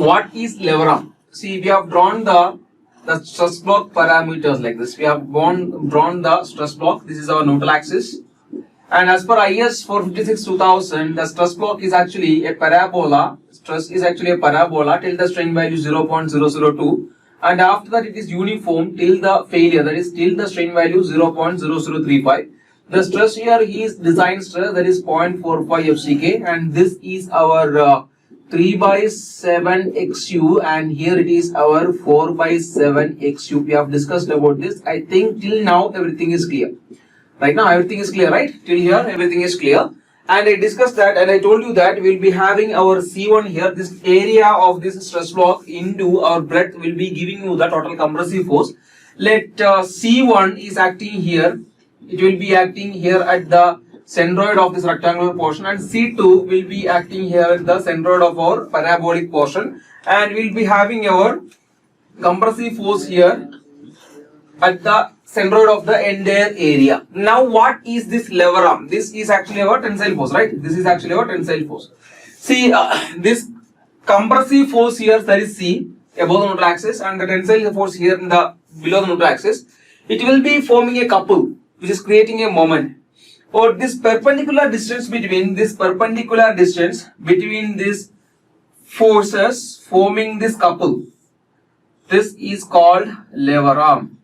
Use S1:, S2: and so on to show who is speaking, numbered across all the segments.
S1: what is lever arm? See, we have drawn the stress block parameters like this. We have drawn the stress block. This is our neutral axis. And as per IS 456-2000, the stress block is actually a parabola. Stress is actually a parabola till the strain value 0.002. And after that it is uniform till the failure, that is till the strain value 0.0035. The stress here is design stress, that is 0.45 FCK, and this is our 3/7 XU, and here it is our 4/7 XU. We have discussed about this. I think till now everything is clear. Right now everything is clear, right? Till here everything is clear. And I discussed that, and I told you that we will be having our C1 here. This area of this stress block into our breadth will be giving you the total compressive force. Let C1 is acting here. It will be acting here at the centroid of this rectangular portion, and C2 will be acting here at the centroid of our parabolic portion, and we will be having our compressive force here at the centroid of the entire area. Now what is this lever arm? This is actually our tensile force, right? This is actually our tensile force. See, this compressive force here, that is C above the neutral axis, and the tensile force here in the below the neutral axis. It will be forming a couple which is creating a moment. Or this perpendicular distance between these forces forming this couple, this is called lever arm.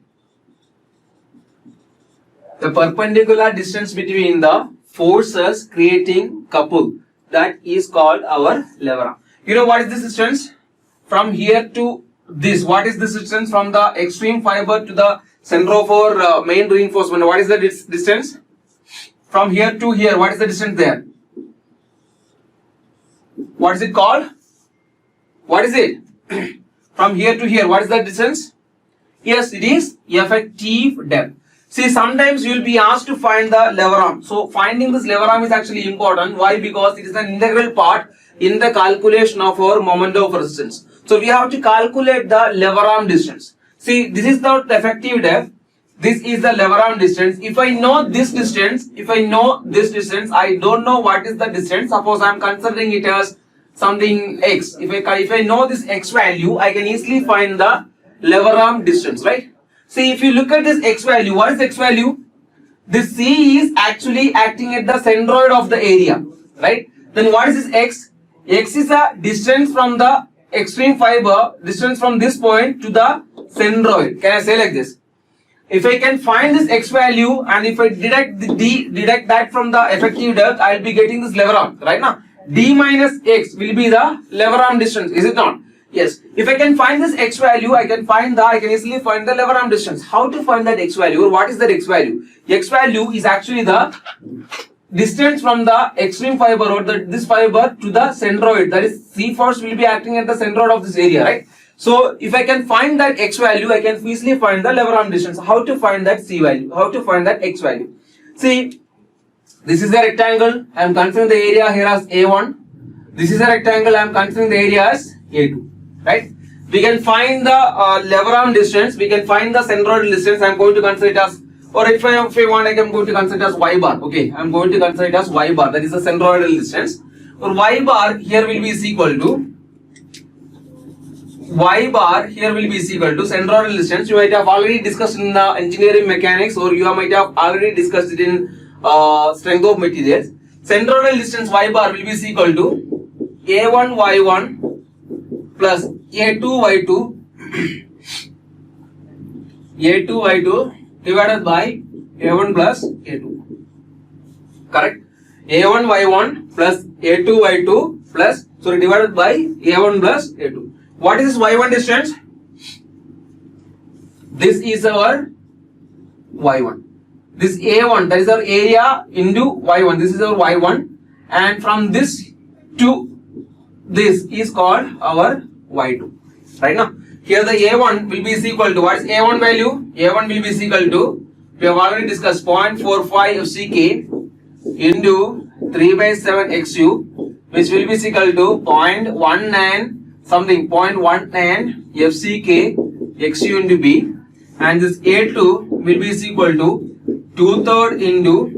S1: The perpendicular distance between the forces creating couple, that is called our lever arm. You know what is this distance? From here to this, what is this distance from the extreme fiber to the center of our main reinforcement? What is the distance? From here to here, what is the distance there? What is it called? What is it? From here to here, what is the distance? Yes, it is effective depth. See, sometimes you will be asked to find the lever arm. So, finding this lever arm is actually important. Why? Because it is an integral part in the calculation of our moment of resistance. So, we have to calculate the lever arm distance. See, this is the effective depth. This is the lever arm distance. If I know this distance, I don't know what is the distance. Suppose I am considering it as something x. If I know this x value, I can easily find the lever arm distance, right? See, if you look at this x value, what is x value? This C is actually acting at the centroid of the area, right? Then what is this x? X is a distance from the extreme fiber, distance from this point to the centroid. Can I say like this? If I can find this x value, and if I deduct that from the effective depth, I will be getting this lever arm, right now. D minus x will be the lever arm distance, is it not? Yes. If I can find this x value, I can easily find the lever arm distance. How to find that x value, or what is that x value? X value is actually the distance from the extreme fiber or this fiber to the centroid. That is, C force will be acting at the centroid of this area, right? So, if I can find that x value, I can easily find the lever arm distance. How to find that C value? How to find that x value? See, this is a rectangle. I am considering the area here as A1. This is a rectangle. I am considering the area as A2. Right? We can find the lever arm distance. We can find the centroidal distance. I am going to consider it as, or if I want, I am going to consider it as y bar. Okay, I am going to consider it as y bar. That is the centroidal distance. Or y bar here will be equal to centroidal distance. You might have already discussed in the engineering mechanics, or you might have already discussed it in strength of materials. Centroidal distance y bar will be equal to A1 y1 plus A2 y2 divided by A1 plus A2. Correct? A1 y1 plus A2 y2 plus, divided by A1 plus A2. What is this y1 distance? This is our y1. This A1, that is our area into y1. This is our y1, and from this to this is called our y2. Right now, here the A1 will be equal to, what is A1 value? A1 will be equal to, we have already discussed, 0.45 FCK into 3/7 XU, which will be equal to 0.19 FCK XU into B, and this A2 will be equal to 2/3 into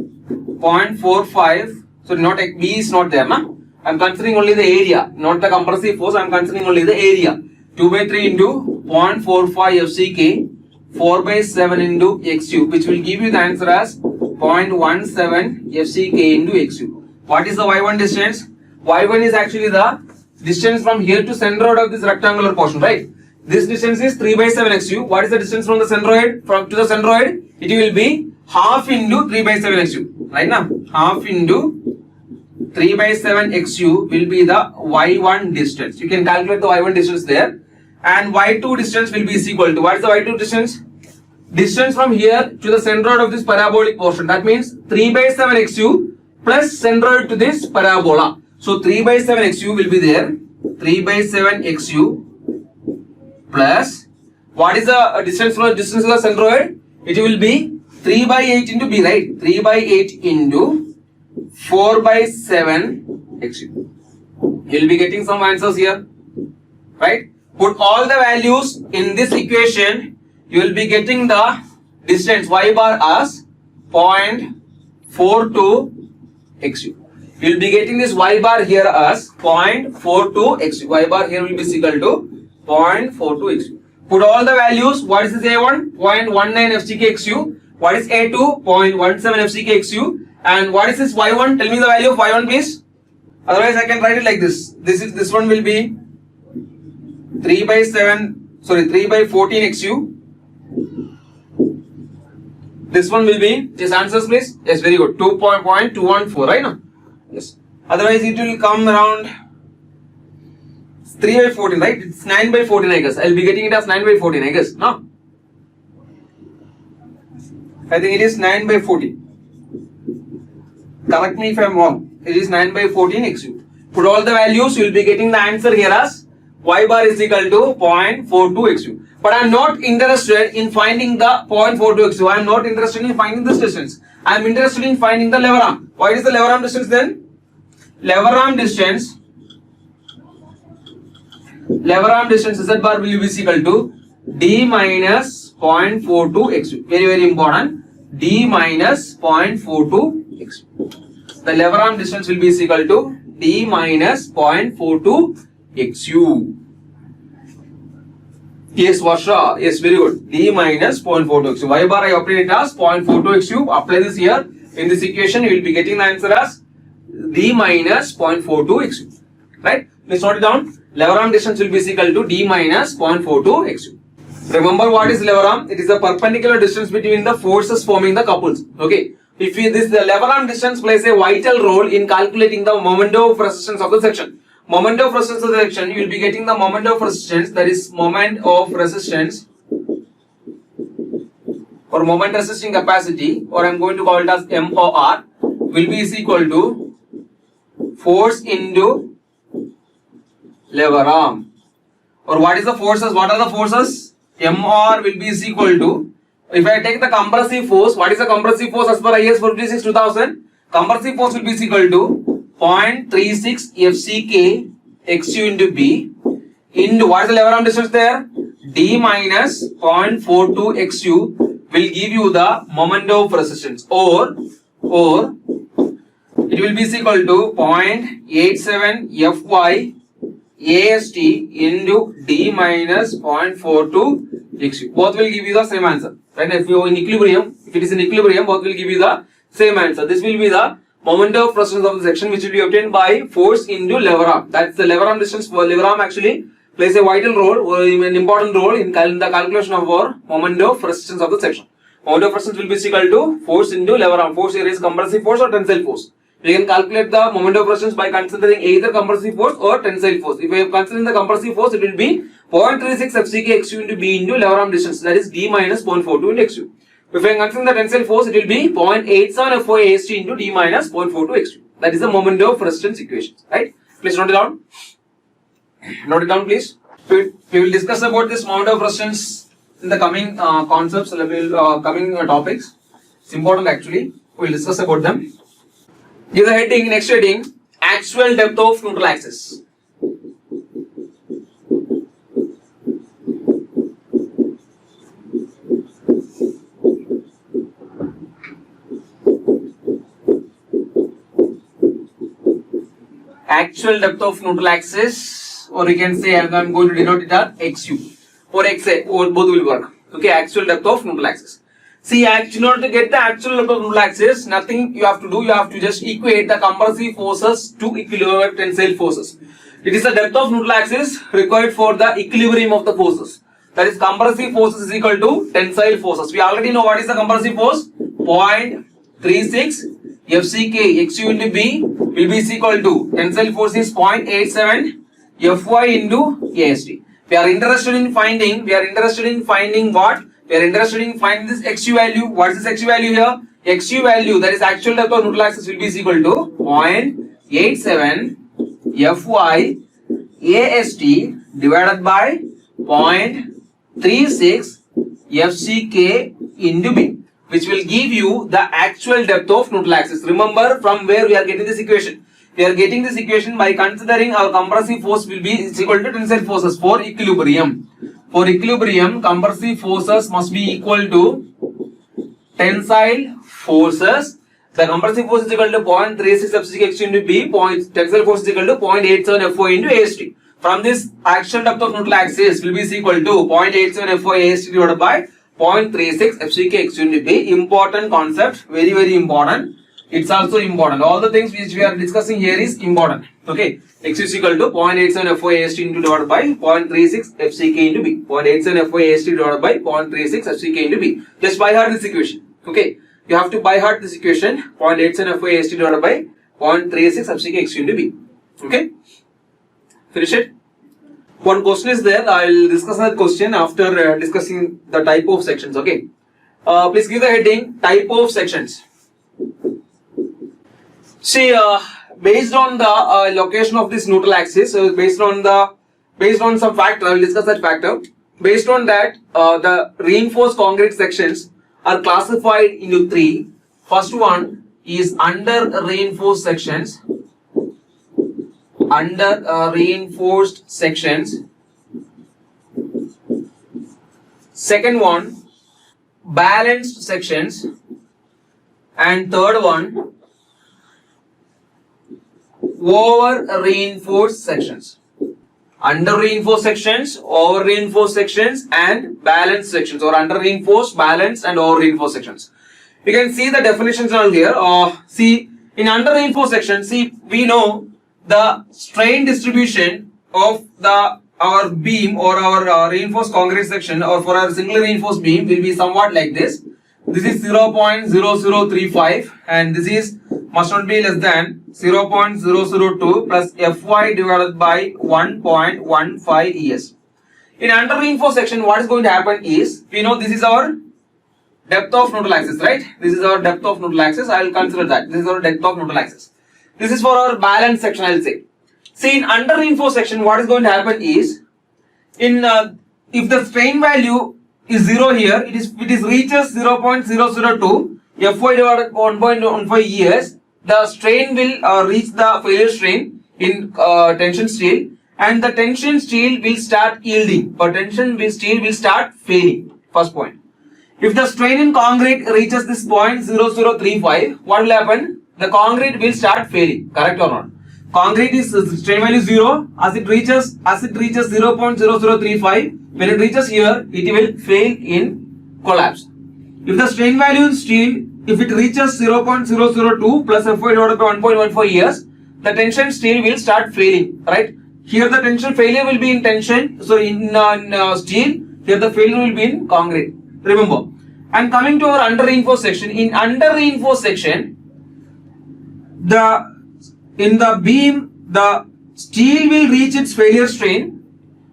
S1: 0.45. So not B is not there, na? I'm considering only the area, not the compressive force. I'm considering only the area. 2 by 3 into 0.45 FCK, 4 by 7 into XU, which will give you the answer as 0.17 FCK into XU. What is the Y1 distance? Y1 is actually the distance from here to centroid of this rectangular portion, right? This distance is 3 by 7 XU. What is the distance from the centroid to the centroid? It will be half into 3 by 7 XU, right now? Half into 3 by 7 XU will be the Y1 distance. You can calculate the Y1 distance there. And Y2 distance will be equal to, what is the Y2 distance? Distance from here to the centroid of this parabolic portion. That means 3 by 7 XU plus centroid to this parabola. So 3 by 7 XU will be there. 3 by 7 XU plus, what is the distance from the distance to the centroid? It will be 3 by 8 into B, right? 3 by 8 into 4 by 7 XU. You will be getting some answers here, right? Put all the values in this equation. You will be getting the distance Y bar as 0.42 XU. You will be getting this Y bar here as 0.42 XU. Y bar here will be equal to 0.42 XU. Put all the values. What is this A1? 0.19 FCK XU. What is A2? 0.17 FCK XU. And what is this Y1? Tell me the value of Y1, please. Otherwise, I can write it like this. This one will be 3 by 14 XU. This one will be, just answers please. Yes, very good. 2.214, right now? Yes. Otherwise, it will come around 3 by 14, right? It's 9 by 14, I guess. I'll be getting it as 9 by 14, I guess. No? I think it is 9 by 14. Correct me if I am wrong. It is 9 by 14 XU. Put all the values, you will be getting the answer here as Y bar is equal to 0.42 XU. But I am not interested in finding the 0.42 XU. I am not interested in finding this distance. I am interested in finding the lever arm. What is the lever arm distance then? Lever arm distance Z bar will be equal to D minus 0.42 XU. Very, very important. D minus 0.42 XU. The lever arm distance will be equal to D minus 0.42 XU. Yes, Varsha. Yes, very good. D minus 0.42 XU. Y bar I obtain it as 0.42 XU. Apply this here. In this equation, you will be getting the answer as D minus 0.42 XU. Right? Please note it down. Lever arm distance will be equal to D minus 0.42 XU. Remember what is lever arm? It is the perpendicular distance between the forces forming the couples. Okay. If the lever arm distance plays a vital role in calculating the moment of resistance of the section. Moment of resistance of the section, you will be getting the moment of resistance, that is moment of resistance or moment resisting capacity, or I am going to call it as MOR, will be equal to force into lever arm. Or what is the forces? What are the forces? MOR will be equal to, if I take the compressive force, what is the compressive force as per IS 456-2000? Compressive force will be equal to 0.36 FCK XU into B into, what is the lever arm distance there? D minus 0.42 XU will give you the moment of resistance, or it will be equal to 0.87 Fy AST into D minus 0.42 XU. Both will give you the same answer. Right? If you are in equilibrium, if it is in equilibrium, both will give you the same answer. This will be the moment of resistance of the section, which will be obtained by force into lever arm. That's the lever arm distance. For lever arm actually plays a vital role or an important role in the calculation of our moment of resistance of the section. Moment of resistance will be equal to force into lever arm. Force here is compressive force or tensile force. We can calculate the moment of resistance by considering either compressive force or tensile force. If we are considering the compressive force, it will be 0.36 FCK XU into B into lever arm distance, that is D minus 0.42 into XU. If I am considering the tensile force, it will be 0.87 Fy AST into D minus 0.42 XU. That is the moment of resistance equation. Right? Please note it down. Note it down, please. We will discuss about this moment of resistance in the coming concepts, coming topics. It's important actually. We will discuss about them. Give the heading, next heading, actual depth of neutral axis. actual depth of neutral axis, or you can say I'm going to denote it as XU or XA, or both will work. Okay, actual depth of neutral axis. See, actually, in order to get the actual depth of neutral axis, nothing you have to do. You have to just equate the compressive forces to equilibrium tensile forces. It is the depth of neutral axis required for the equilibrium of the forces. That is, compressive forces is equal to tensile forces. We already know what is the compressive force. 0.36 FCK XU into B will be equal to tensile force is 0.87 Fy into AST. We are interested in finding what? We are interested in finding this XU value. What is this XU value here? XU value, that is actual depth of neutral axis, will be equal to 0.87 Fy AST divided by 0.36 FCK into B, which will give you the actual depth of neutral axis. Remember from where we are getting this equation. We are getting this equation by considering our compressive force will be equal to tensile forces for equilibrium. For equilibrium, compressive forces must be equal to tensile forces. The compressive force is equal to 0.36 FCK into B, tensile force is equal to 0.87 Fy into AST. From this, actual depth of neutral axis will be equal to 0.87 Fy AST divided by 0.36 FCK into B. Important concept, very very important. It's also important. All the things which we are discussing here is important. Okay, X is equal to 0.87 Fy AST into divided by 0.36 FCK into B. 0.87 Fy AST divided by 0.36 FCK into B. Just by heart this equation. Okay, you have to by heart this equation. 0.87 Fy AST divided by 0.36 FCK into B. Okay, finish it. One question is there. I will discuss that question after discussing the type of sections. Okay, please give the heading type of sections. See, based on the location of this neutral axis, based on some factor, I will discuss that factor. Based on that, the reinforced concrete sections are classified into three. First one is under reinforced sections. Under reinforced sections. Second one, balanced sections. And third one, over reinforced sections. Under reinforced sections, over reinforced sections, and balanced sections, or under reinforced, balanced, and over reinforced sections. You can see the definitions are here. See, in under reinforced sections, see, we know the strain distribution of our beam or our reinforced concrete section, or for our single reinforced beam, will be somewhat like this. This is 0.0035, and this is must not be less than 0.002 plus Fy divided by 1.15 ES. In under reinforced section, what is going to happen is, we know this is our depth of neutral axis, right? This is our depth of neutral axis. I will consider that. This is our depth of neutral axis. This is for our balanced section, I will say. See, in under reinforced section, what is going to happen is, if the strain value is 0 here, it reaches 0.002 Fy divided by 1.15 ES. The strain will reach the failure strain in tension steel, and the tension steel will start yielding, or tension steel will start failing. First point. If the strain in concrete reaches this point 0035, what will happen? The concrete will start failing. Correct or not? Concrete is strain value 0. As it reaches 0.0035, when it reaches here, it will fail in collapse. If the strain value in steel, if it reaches 0.002 plus Fy divided by 1.15 years, the tension steel will start failing, right? Here the tension failure will be in tension, so in steel, here the failure will be in concrete. Remember. And coming to our under reinforced section, in under reinforced section, in the beam, the steel will reach its failure strain,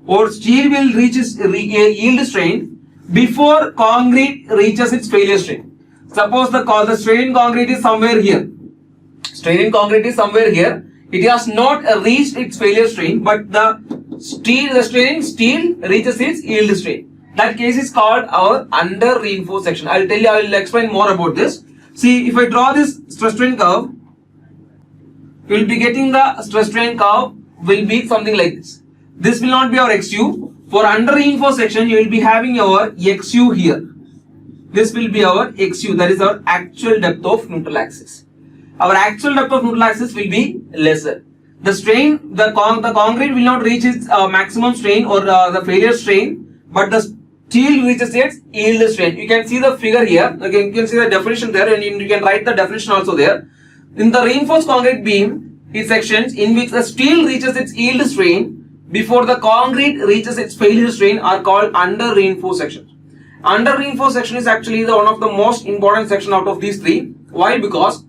S1: or steel will reach its yield strain before concrete reaches its failure strain. Suppose the strain in concrete is somewhere here. Strain in concrete is somewhere here. It has not reached its failure strain, but the strain in steel reaches its yield strain. That case is called our under reinforced section. I will explain more about this. See, if I draw this stress strain curve, you will be getting the stress strain curve will be something like this. This will not be our XU. For under reinforced section, you will be having our XU here. This will be our XU, that is our actual depth of neutral axis. Our actual depth of neutral axis will be lesser. the strain, the concrete will not reach its maximum strain or the failure strain, but the steel reaches its yield strain. You can see the figure here. Okay, you can see the definition there, and you can write the definition also there. In the reinforced concrete beam, its sections in which the steel reaches its yield strain before the concrete reaches its failure strain are called under reinforced sections. Under reinforced section is actually one of the most important section out of these three. Why? Because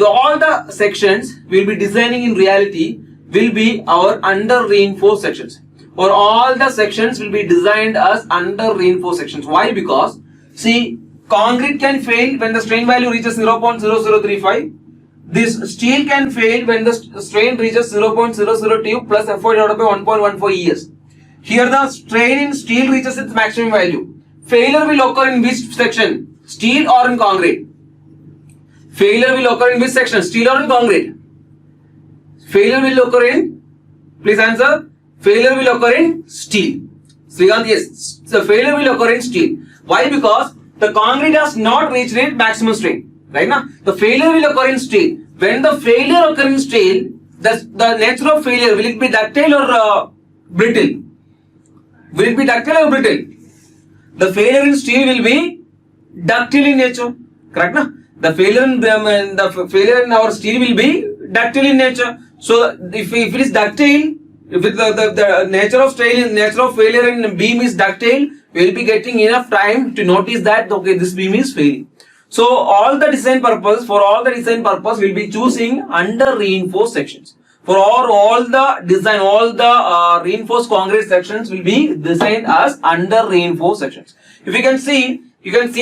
S1: all the sections we'll be designing in reality will be our under reinforced sections, or all the sections will be designed as under reinforced sections. Why? Because see, concrete can fail when the strain value reaches 0.0035. This steel can fail when the strain reaches 0.002 plus FY divided by 1.14 years. Here the strain in steel reaches its maximum value. Failure will occur in which section? Steel or in concrete? Failure will occur in which section? Steel or in concrete? Failure will occur in, please answer. Failure will occur in steel. Srikanth, yes. So failure will occur in steel. Why? Because the concrete has not reached its maximum strain. Right now, the failure will occur in steel. When the failure occurs in steel, the nature of failure, will it be ductile or brittle? Will it be ductile or brittle? The failure in steel will be ductile in nature. Correct na? The failure in our steel will be ductile in nature. So if it is ductile, if the nature of failure in beam is ductile, we will be getting enough time to notice that okay, this beam is failing. So for all the design purpose, we'll be choosing under reinforced sections. For all the reinforced concrete sections will be designed as under reinforced sections. If you can see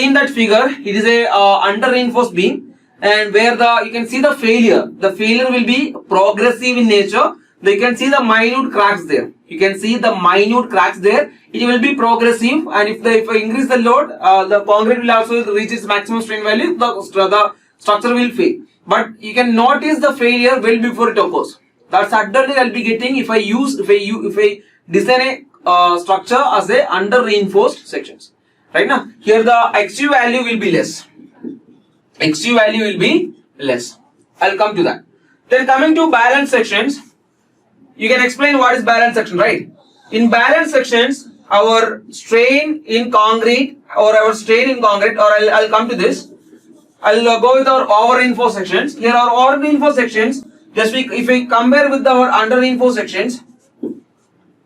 S1: in that figure, it is a under reinforced beam, and where you can see the failure. The failure will be progressive in nature. You can see the minute cracks there. You can see the minute cracks there. It will be progressive, and if I increase the load, the concrete will also reach its maximum strain value. The structure will fail. But you can notice the failure well before it occurs. That's advantage I'll be getting if I design a structure as a under reinforced sections. Right now, here the XU value will be less. XU value will be less. I'll come to that. Then coming to balance sections, you can explain what is balance section, right? In balance sections, our strain in concrete or I'll come to this. I'll go with our over reinforced sections. Here our over reinforced sections, if we compare with our under reinforced sections,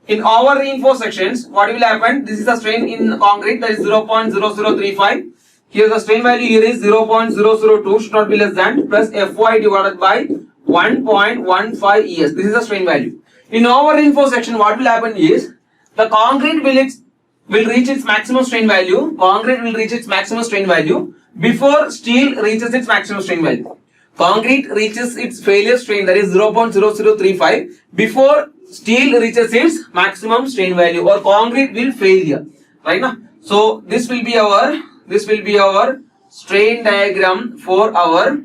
S1: in over reinforced sections, what will happen? This is the strain in concrete, that is 0.0035. Here the strain value here is 0.002, should not be less than, plus Fy divided by 1.15 years. This is the strain value. In over reinforced section, what will happen is the concrete will reach its maximum strain value. Concrete will reach its maximum strain value before steel reaches its maximum strain value. Concrete reaches its failure strain, that is 0.0035, before steel reaches its maximum strain value, or concrete will fail here. Right now, so this will be our strain diagram for our.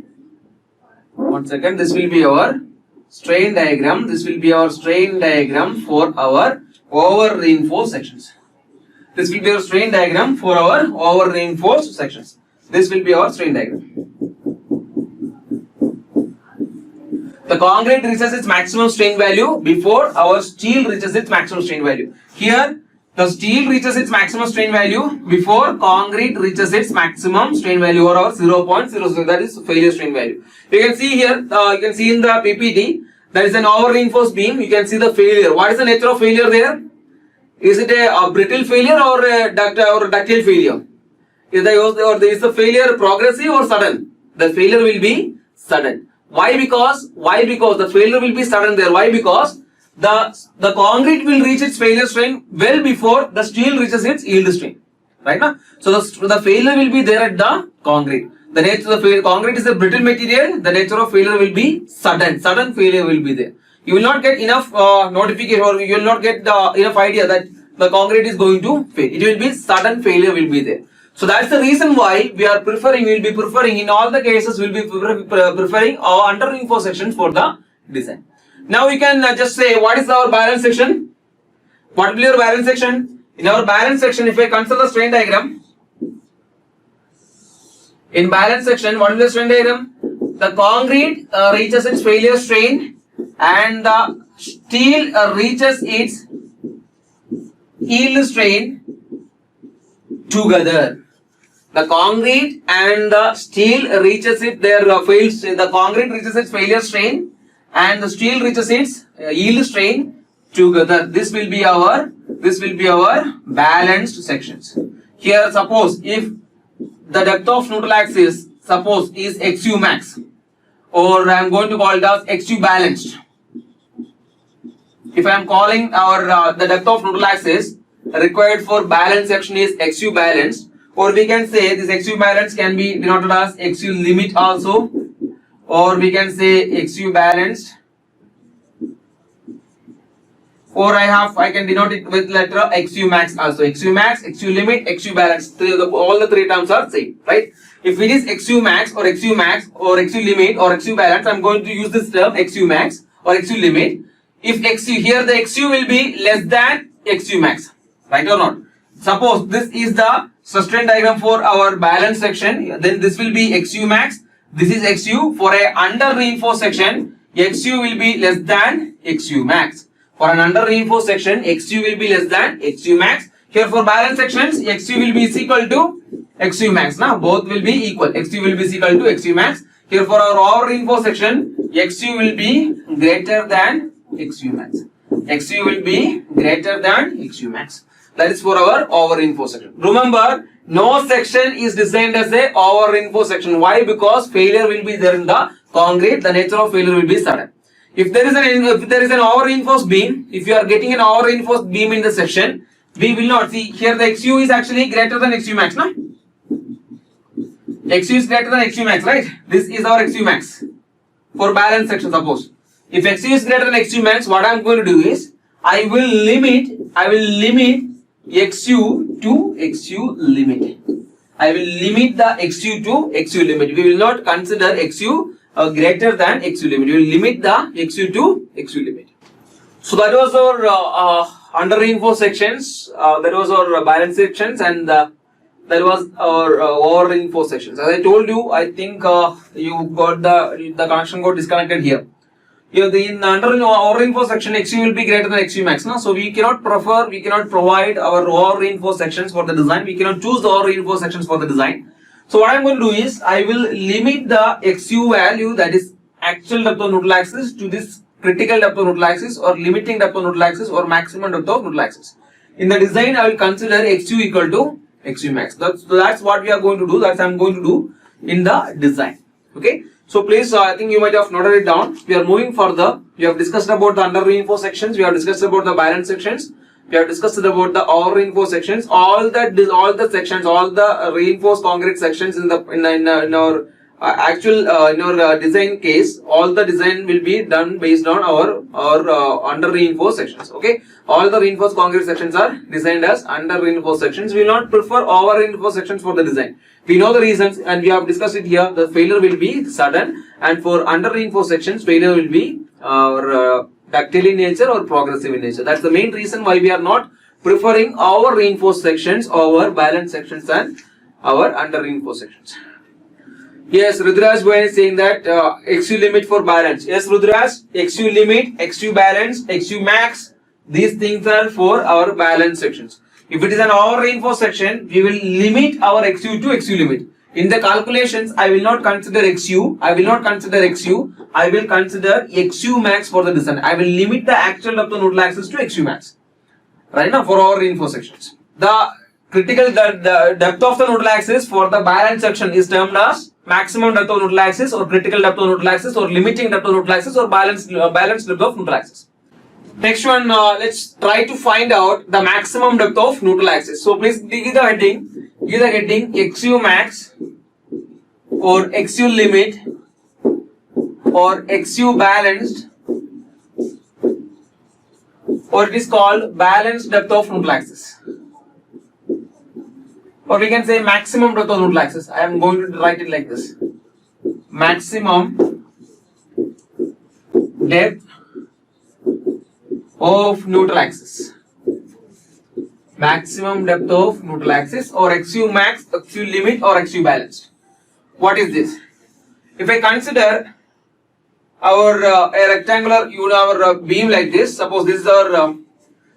S1: One second. This will be our strain diagram. This will be our strain diagram for our over reinforced sections. This will be our strain diagram for our over reinforced sections. This will be our strain diagram. The concrete reaches its maximum strain value before our steel reaches its maximum strain value. Here, the steel reaches its maximum strain value before concrete reaches its maximum strain value, or our 0.00, that is failure strain value. You can see here, you can see in the PPT, there is an over reinforced beam. You can see the failure. What is the nature of failure there? Is it a brittle failure or a ductile failure? Is the failure progressive or sudden? The failure will be sudden. Why? Because the failure will be sudden there. Why? Because the concrete will reach its failure strain well before the steel reaches its yield strain. Right now, so the failure will be there at the concrete. The nature of the concrete is a brittle material. The nature of failure will be sudden. Sudden failure will be there. You will not get enough notification, or you will not get enough idea that the concrete is going to fail. It will be sudden failure will be there. So that's the reason why we will be preferring in all the cases, we'll be preferring under reinforced sections for the design. Now we can just say, what is our balance section? What will be your balance section? In our balance section, if I consider the strain diagram, in balance section, what is the strain diagram? The concrete reaches its failure strain and the steel reaches its yield strain together. The concrete and the steel reaches the concrete reaches its failure strain and the steel reaches its yield strain together. This will be our balanced sections. Here suppose if the depth of neutral axis suppose is XU max, or I am going to call it as XU balanced. If I am calling our the depth of neutral axis required for balanced section is XU balanced, or we can say this XU balance can be denoted as XU limit also, or we can say XU balanced, or I can denote it with letter XU max also. XU max, XU limit, XU balance. All the three terms are same, right? If it is XU max or XU limit or XU balance, I am going to use this term XU max or XU limit. If XU, here the XU will be less than XU max, right or not? Suppose this is the sustain diagram for our balance section, then this will be XU max, this is XU. For a under reinforced section, XU will be less than XU max. For an under reinforced section, XU will be less than XU max. Here for balance sections, XU will be equal to XU max. Now both will be equal. XU will be equal to XU max. Here for our over reinforced section, XU will be greater than XU max. XU will be greater than XU max. That is for our over reinforced section. Remember, no section is designed as a over reinforced section. Why? Because failure will be there in the concrete. The nature of failure will be sudden. If there is an over reinforced beam, if you are getting an over reinforced beam in the section, we will not see here the XU is actually greater than XU max, no? XU is greater than XU max, right? This is our XU max for balance section. Suppose if XU is greater than XU max, what I am going to do is I will limit XU to XU limit. I will limit the XU to XU limit. We will not consider XU greater than XU limit. We will limit the XU to XU limit. So that was our under reinforced sections. That was our balance sections, and that was our over reinforced sections. As I told you, I think you got the connection got disconnected here. Here in under over reinforced section, XU will be greater than XU max. No? So we cannot provide our over reinforced sections for the design. We cannot choose the over reinforced sections for the design. So what I am going to do is I will limit the XU value, that is actual depth of neutral axis, to this critical depth of neutral axis or limiting depth of neutral axis or maximum depth of neutral axis. In the design, I will consider XU equal to XU max. That's what we are going to do. That's I am going to do in the design. Okay. So please, I think you might have noted it down. We are moving further. We have discussed about the under reinforced sections. We have discussed about the balance sections. We have discussed about the over reinforced sections. All the sections, all the reinforced concrete sections in our actual design case, all the design will be done based on our under reinforced sections. Okay, all the reinforced concrete sections are designed as under reinforced sections. We will not prefer over reinforced sections for the design. We know the reasons and we have discussed it here. The failure will be sudden, and for under reinforced sections, failure will be ductile in nature or progressive in nature. That's the main reason why we are not preferring our reinforced sections over balance sections and our under reinforced sections. Yes, Rudraj Boyan is saying that XU limit for balance. Yes, Rudraj, XU limit, XU balance, XU max, these things are for our balance sections. If it is an over reinforced section, we will limit our XU to XU limit. In the calculations, I will not consider XU, I will consider XU max for the design. I will limit the actual depth of neutral axis to XU max. Right now, for our reinforced sections. The depth of the neutral axis for the balance section is termed as maximum depth of neutral axis or critical depth of neutral axis or limiting depth of neutral axis or balanced depth of neutral axis. Next one, let's try to find out the maximum depth of neutral axis. So please give the heading XU max or XU limit or XU balanced, or it is called balanced depth of neutral axis, or we can say maximum depth of neutral axis. I am going to write it like this: maximum depth of neutral axis. Maximum depth of neutral axis, or XU max, XU limit, or XU balanced. What is this? If I consider our a rectangular our beam like this. Suppose this is our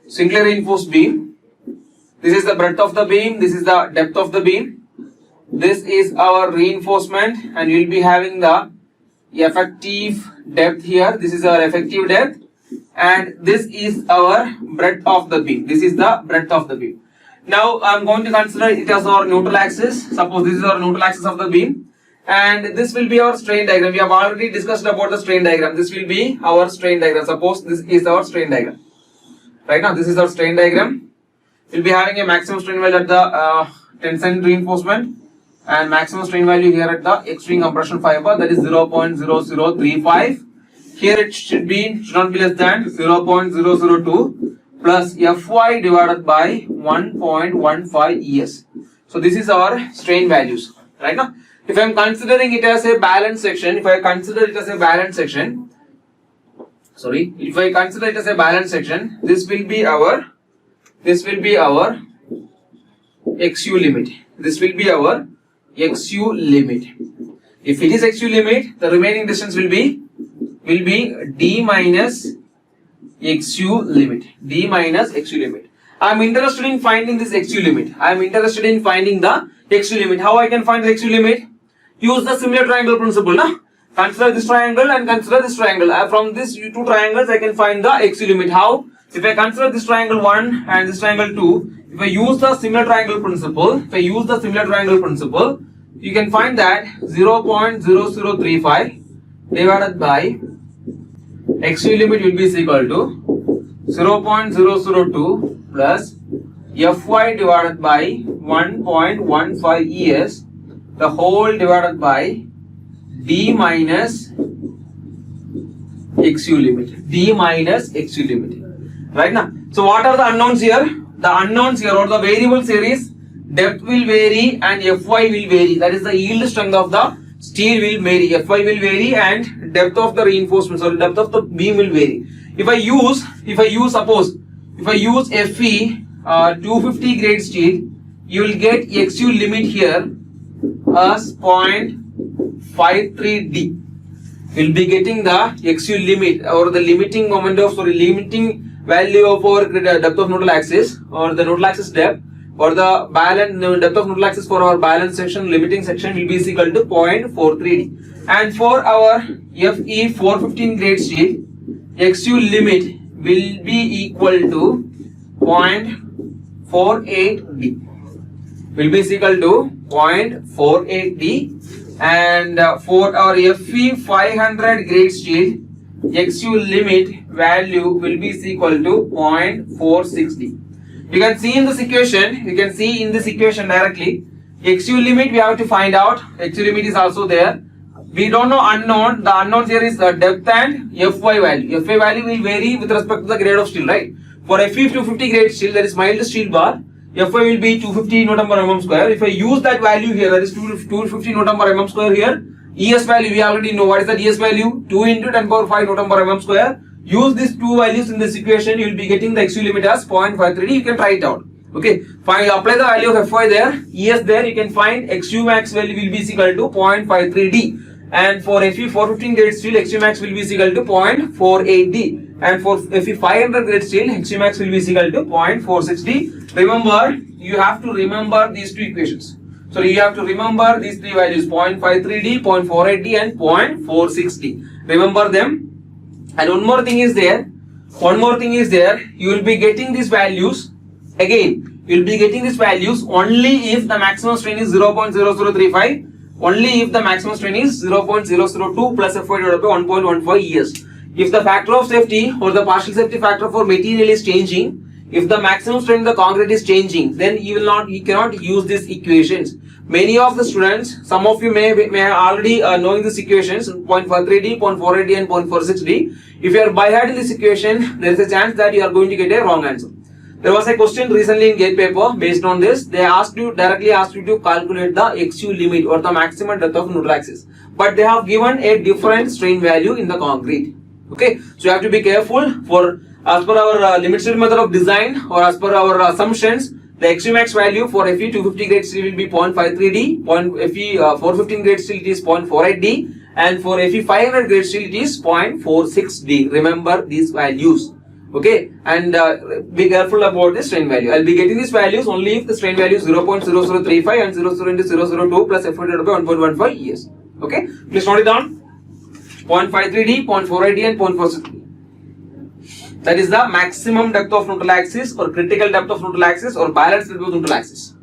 S1: singly reinforced beam. This is the breadth of the beam. This is the depth of the beam. This is our reinforcement, and we will be having the effective depth here. This is our effective depth, and this is our breadth of the beam. This is the breadth of the beam. Now I am going to consider it as our neutral axis. Suppose this is our neutral axis of the beam, and this will be our strain diagram. We have already discussed about the strain diagram. This will be our strain diagram. Suppose this is our strain diagram. Right now, this is our strain diagram. We will be having a maximum strain value at the tensile reinforcement, and maximum strain value here at the extreme compression fiber, that is 0.0035. Here it should not be less than 0.002 plus Fy divided by 1.15 ES. So this is our strain values. Right now, if I am considering it as a balanced section, if I consider it as a balanced section, this will be our XU limit. This will be our XU limit. If it is XU limit, the remaining distance will be D minus XU limit. D minus XU limit. I am interested in finding this XU limit. I am interested in finding the XU limit. How I can find the XU limit? Use the similar triangle principle. Na? Consider this triangle and consider this triangle. From these two triangles, I can find the XU limit. How? If I consider this triangle 1 and this triangle 2, if I use the similar triangle principle, you can find that 0.0035 divided by XU limit will be equal to 0.002 plus Fy divided by 1.15 ES, the whole divided by D minus XU limit. D minus XU limit. Right now. So what are the unknowns here? The unknowns here, or the variables here, is depth will vary and Fy will vary. That is the yield strength of the steel will vary. Fy will vary and depth of the reinforcement, so depth of the beam will vary. If I use Fe 250 grade steel, you will get XU limit here as 0.53D. We will be getting the XU limit, or the limiting moment of limiting value of our depth of neutral axis, or the neutral axis depth, or the depth of neutral axis for our balance section, limiting section will be equal to 0.43D. And for our Fe 415 grade steel, XU limit will be equal to 0.48D. Will be equal to 0.48D. And for our Fe 500 grade steel, XU limit value will be equal to 0.46D. You can see in this equation, directly, XU limit we have to find out. XU limit is also there. We don't know unknown. The unknowns here is the depth and Fy value. Fy value will vary with respect to the grade of steel, right? For Fe 250 grade steel, that is mild steel bar, Fy will be 250 Newton per mm square. If I use that value here, that is 250 Newton per mm square here, ES value we already know. What is that ES value? 2 into 10 power 5 Newton per mm square. Use these two values in this equation, you will be getting the XU limit as 0.53D. You can try it out. Okay, fine. Apply the value of Fy there, ES there. You can find XU max value will be equal to 0.53D. And for Fe 415 grade steel, XU max will be equal to 0.48D. And for Fe 500 grade steel, XU max will be equal to 0.46D. Remember, you have to remember these two equations. So you have to remember these three values: 0.53D, 0.48D, and 0.46D. Remember them. And one more thing is there. You will be getting these values again. You will be getting these values only if the maximum strain is 0.0035. Only if the maximum strain is 0.002 plus Fy divided by 1.15 ES. If the factor of safety or the partial safety factor for material is changing, if the maximum strain in the concrete is changing, then you cannot use these equations. Many of the students, some of you may already knowing these equations, 0.53D, 0.48D, and 0.46D. If you are by heart in this equation, there is a chance that you are going to get a wrong answer. There was a question recently in GATE paper based on this. They directly asked you to calculate the XU limit, or the maximum depth of neutral axis. But they have given a different strain value in the concrete. Okay, so you have to be careful. As per our limit state method of design, or as per our assumptions, the XU max value for Fe 250 grade steel will be 0.53D, Fe 415 grade steel it is 0.48D, and for Fe 500 grade steel it is 0.46D. Remember these values. Okay, and be careful about the strain value. I'll be getting these values only if the strain value is 0.0035 and 0.002 plus F divided by 1.15 ES. Okay, please note it down. 0.53D, 0.48D and 0.46D. That is the maximum depth of neutral axis or critical depth of neutral axis or balanced depth of neutral axis.